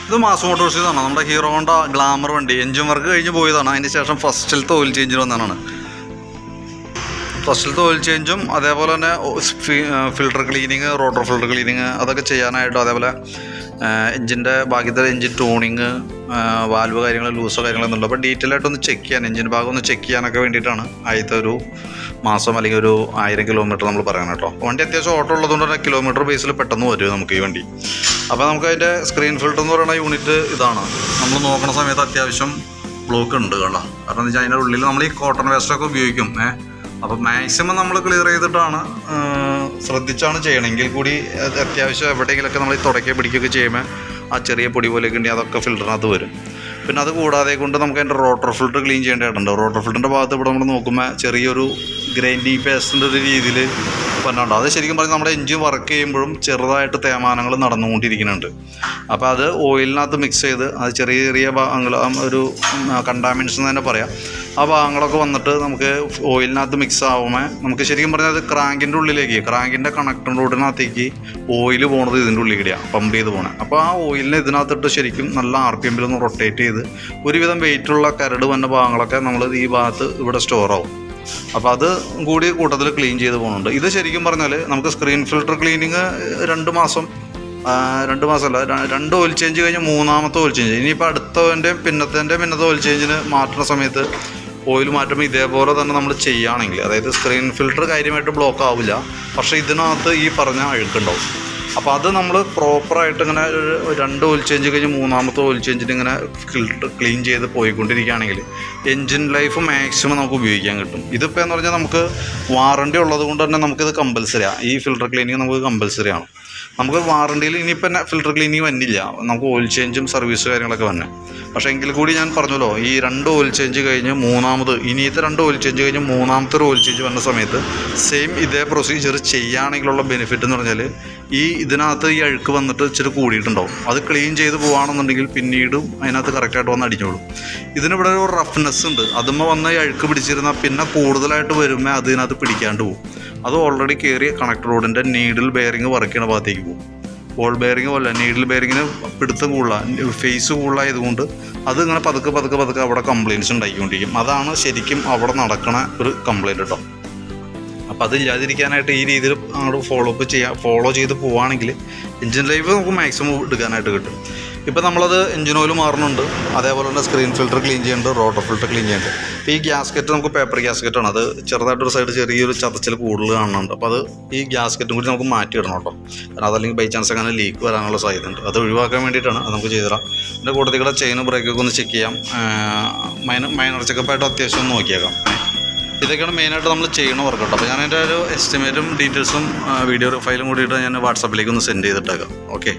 ഇത് മാസ് മോട്ടോഴ്സിന്നാണ്, നമ്മുടെ hero Honda glamour വണ്ടി. എൻജിൻ വർക്ക് കഴിഞ്ഞ് പോയതാണ്. അതിന് ശേഷം ഫസ്റ്റിലത്തെ ഓയിൽ ചേഞ്ചിൽ വന്നതാണ്. ഫസ്റ്റിലത്തെ ഓയിൽ ചേഞ്ചും അതേപോലെ തന്നെ filter cleaning, rotor filter cleaning അതൊക്കെ ചെയ്യാനായിട്ടും, അതേപോലെ എഞ്ചിൻ്റെ ബാക്കിത്തെ എഞ്ചിൻ ടൂണിങ്, വാൽവ് കാര്യങ്ങൾ, ലൂസോ കാര്യങ്ങളൊന്നും ഉണ്ട്. അപ്പോൾ ഡീറ്റെയിൽ ആയിട്ടൊന്ന് ചെക്ക് ചെയ്യാൻ, എഞ്ചിൻ ഭാഗം ഒന്ന് ചെക്ക് ചെയ്യാനൊക്കെ വേണ്ടിയിട്ടാണ് ആദ്യത്തെ ഒരു മാസം അല്ലെങ്കിൽ ഒരു 1000 കിലോമീറ്റർ നമ്മൾ പറയണം കേട്ടോ. വണ്ടി അത്യാവശ്യം ഓട്ടോ ഉള്ളതുകൊണ്ട് തന്നെ കിലോമീറ്റർ ബേസിൽ പെട്ടെന്ന് വരും നമുക്ക് ഈ വണ്ടി. അപ്പോൾ നമുക്ക് അതിൻ്റെ സ്ക്രീൻ ഫിൽട്ടർ എന്ന് പറയുന്ന യൂണിറ്റ് ഇതാണ്. നമ്മൾ നോക്കുന്ന സമയത്ത് അത്യാവശ്യം ബ്ലോക്ക് ഉണ്ട് കേട്ടോ. കാരണം എന്താ വെച്ചാൽ അതിൻ്റെ ഉള്ളിൽ നമ്മൾ ഈ കോട്ടൺ വേസ്റ്റൊക്കെ ഉപയോഗിക്കും. അപ്പോൾ മാക്സിമം നമ്മൾ ക്ലിയർ ചെയ്തിട്ടാണ് ശ്രദ്ധിച്ചാണ് ചെയ്യണമെങ്കിൽ കൂടി അത്യാവശ്യം എവിടെയെങ്കിലുമൊക്കെ നമ്മൾ ഈ തുടയ്ക്കുക പിടിക്കുകയൊക്കെ ചെയ്യുമ്പോൾ ആ ചെറിയ പൊടി പോലെയൊക്കെ ഉണ്ടെങ്കിൽ അതൊക്കെ ഫിൽറ്ററിനകത്ത് വരും. പിന്നെ അത് കൂടാതെ കൊണ്ട് നമുക്ക് അതിൻ്റെ റോട്ടർ ഫിൽറ്റർ ക്ലീൻ ചെയ്യേണ്ടതായിട്ടുണ്ട്. റോട്ടർ ഫിൽറ്ററിൻ്റെ ഭാഗത്ത് ഇവിടെ നമ്മൾ നോക്കുമ്പോൾ ചെറിയൊരു ഗ്രൈൻഡിങ് പേസ്റ്റിൻ്റെ ഒരു രീതിയിൽ വന്നുണ്ട്. അത് ശരിക്കും പറഞ്ഞാൽ നമ്മുടെ എഞ്ചിൻ വർക്ക് ചെയ്യുമ്പോഴും ചെറുതായിട്ട് തേമാനങ്ങൾ നടന്നുകൊണ്ടിരിക്കുന്നുണ്ട്. അപ്പോൾ അത് ഓയിലിനകത്ത് മിക്സ് ചെയ്ത് അത് ചെറിയ ചെറിയ ഭാഗങ്ങൾ, ഒരു കണ്ടാമിനേഷൻ എന്ന് തന്നെ പറയാം, ആ ഭാഗങ്ങളൊക്കെ വന്നിട്ട് നമുക്ക് ഓയിലിനകത്ത് മിക്സ് ആവുമ്പോൾ നമുക്ക് ശരിക്കും പറഞ്ഞാൽ അത് ക്രാങ്കിൻ്റെ ഉള്ളിലേക്ക്, ക്രാങ്കിൻ്റെ കണക്ടർ റോഡിനകത്തേക്ക് ഓയിൽ പോകുന്നത് ഇതിൻ്റെ ഉള്ളിലേക്കാണ് പമ്പ് ചെയ്ത് പോകണേ. അപ്പോൾ ആ ഓയിലിനെ ഇതിനകത്തിട്ട് ശരിക്കും നല്ല RPM ഒന്ന് റൊട്ടേറ്റ് ചെയ്ത് ഒരുവിധം വെയിറ്റുള്ള കരട് വന്ന ഭാഗങ്ങളൊക്കെ നമ്മൾ ഈ ഭാഗത്ത് ഇവിടെ സ്റ്റോർ ആവും. അപ്പോൾ അത് കൂടി കൂട്ടത്തിൽ ക്ലീൻ ചെയ്ത് പോകുന്നുണ്ട്. ഇത് ശരിക്കും പറഞ്ഞാൽ നമുക്ക് screen filter cleaning 2 മാസമല്ല 2 oil change കഴിഞ്ഞ് 3ാമത്തെ ഓയിൽ ചേഞ്ച്. ഇനിയിപ്പോൾ അടുത്തതിൻ്റെ പിന്നത്തെ ഓയിൽ ചേഞ്ചിന് മാറ്റുന്ന സമയത്ത് ഓയിൽ മാറ്റുമ്പോൾ ഇതേപോലെ തന്നെ നമ്മൾ ചെയ്യുകയാണെങ്കിൽ, അതായത് സ്ക്രീൻ ഫിൽട്ടർ കാര്യമായിട്ട് ബ്ലോക്ക് ആവില്ല, പക്ഷേ ഇതിനകത്ത് ഈ പറഞ്ഞ അഴുക്കുണ്ടാവും. അപ്പോൾ അത് നമ്മൾ പ്രോപ്പറായിട്ട് ഇങ്ങനെ 2 ഓയിൽ ചേഞ്ച് കഴിഞ്ഞ് 3ാമത്തെ ഓയിൽ ചേഞ്ചിന് ഇങ്ങനെ ഫിൽട്ടർ ക്ലീൻ ചെയ്ത് പോയിക്കൊണ്ടിരിക്കുകയാണെങ്കിൽ എൻജിൻ ലൈഫ് മാക്സിമം നമുക്ക് ഉപയോഗിക്കാൻ കിട്ടും. ഇതിപ്പോൾ എന്ന് പറഞ്ഞാൽ നമുക്ക് വാറണ്ടി ഉള്ളത് കൊണ്ട് തന്നെ നമുക്കിത് കമ്പൽസറിയാണ്. ഈ ഫിൽട്ടർ ക്ലീനിങ് നമുക്ക് കമ്പൽസറിയാണ്. നമുക്ക് വാറണ്ടിയിൽ ഇനിയിപ്പോൾ ഫിൽട്ടർ ക്ലീനിങ് വന്നില്ല, നമുക്ക് ഓയിൽ ചേഞ്ചും സർവീസ് കാര്യങ്ങളൊക്കെ വന്നെ. പക്ഷേ എങ്കിൽ കൂടി ഞാൻ പറഞ്ഞല്ലോ, ഈ 2 ഓയിൽ ചേഞ്ച് കഴിഞ്ഞ് ഇനിയത്തെ 2 ഓയിൽ ചേഞ്ച് കഴിഞ്ഞ് 3ാമത്തെ ഒരു ഓയിൽ ചേഞ്ച് വന്ന സമയത്ത് സെയിം ഇതേ പ്രൊസീജിയർ ചെയ്യുകയാണെങ്കിലുള്ള ബെനിഫിറ്റ് എന്ന് പറഞ്ഞാൽ ഇതിനകത്ത് ഈ അഴുക്ക് വന്നിട്ട് ഇച്ചിരി കൂടിയിട്ടുണ്ടാവും. അത് ക്ലീൻ ചെയ്ത് പോകുകയാണെന്നുണ്ടെങ്കിൽ പിന്നീടും അതിനകത്ത് കറക്റ്റായിട്ട് വന്ന് അടിഞ്ഞോളും. ഇതിനിവിടെ ഒരു റഫ്നെസ് ഉണ്ട്. അതുമ്പോൾ വന്ന് ഈ അഴുക്ക് പിടിച്ചിരുന്നാൽ പിന്നെ കൂടുതലായിട്ട് വരുമ്പോൾ അതിനകത്ത് പിടിക്കാണ്ട് പോകും. അത് ഓൾറെഡി കയറിയ കണക്ടർ റോഡിൻ്റെ നീഡിൽ ബെയറിങ് വർക്ക് ചെയ്യുന്ന ഭാഗത്തേക്ക് പോകും. ബോൾ ബെയറിങ് പോലെ നീഡിൽ ബെയറിങ്ങിന് പിടുത്തം കൂടുതലാണ്, ഫേസ് കൂടുതലായതുകൊണ്ട് അത് ഇങ്ങനെ പതുക്കെ അവിടെ കംപ്ലയിൻറ്റ്സ് ഉണ്ടാക്കിക്കൊണ്ടിരിക്കും. അതാണ് ശരിക്കും അവിടെ നടക്കണ ഒരു കംപ്ലയിൻറ്റ് കേട്ടോ. അപ്പോൾ അതില്ലാതിരിക്കാനായിട്ട് ഈ രീതിയിൽ അങ്ങോട്ട് ഫോളോ ചെയ്ത് പോവുകയാണെങ്കിൽ എൻജിൻ ലൈഫ് നമുക്ക് മാക്സിമം എടുക്കാനായിട്ട് കിട്ടും. ഇപ്പോൾ നമ്മളത് എൻജിൻ ഓയിൽ മാറുന്നുണ്ട്, അതേപോലെ തന്നെ സ്ക്രീൻ ഫിൽട്ടർ ക്ലീൻ ചെയ്യുന്നുണ്ട്, റോട്ടർ ഫിൽട്ടർ ക്ലീൻ ചെയ്യുന്നുണ്ട്. അപ്പോൾ ഈ ഗ്യാസ്കറ്റ് നമുക്ക് പേപ്പർ ഗ്യാസ്കറ്റാണ്. അത് ചെറുതായിട്ടൊരു സൈഡ് ചെറിയൊരു ചതച്ചിൽ കൂടുതൽ കാണുന്നുണ്ട്. അപ്പോൾ അത് ഈ ഗ്യാസ്കറ്റും കൂടി നമുക്ക് മാറ്റിയിടണം കേട്ടോ. കാരണം അതല്ലെങ്കിൽ ബൈ ചാൻസ് അങ്ങനെ ലീക്ക് വരാനുള്ള സാധ്യതയുണ്ട്. അത് ഒഴിവാക്കാൻ വേണ്ടിയിട്ടാണ് അത് നമുക്ക് ചെയ്തുതരാം. എൻ്റെ കൂട്ടത്തിൽ കൂടെ ചെയിനും ബ്രേക്കൊക്കെ ഒന്ന് ചെക്ക് ചെയ്യാം. മൈനർ ചെക്കപ്പായിട്ട് അത്യാവശ്യം ഒന്ന് നോക്കിയേക്കാം. ഇതൊക്കെയാണ് മെയിനായിട്ട് നമ്മൾ ചെയ്യണ വർക്ക് കേട്ടോ. അപ്പോൾ ഞാൻ എൻ്റെ ഒരു എസ്റ്റിമേറ്റും ഡീറ്റെയിൽസും വീഡിയോ ഫയലും കൂടിയിട്ട് ഞാൻ വാട്സാപ്പിലേക്ക് ഒന്ന് സെൻഡ് ചെയ്തിട്ടേക്കാം. ഓക്കെ.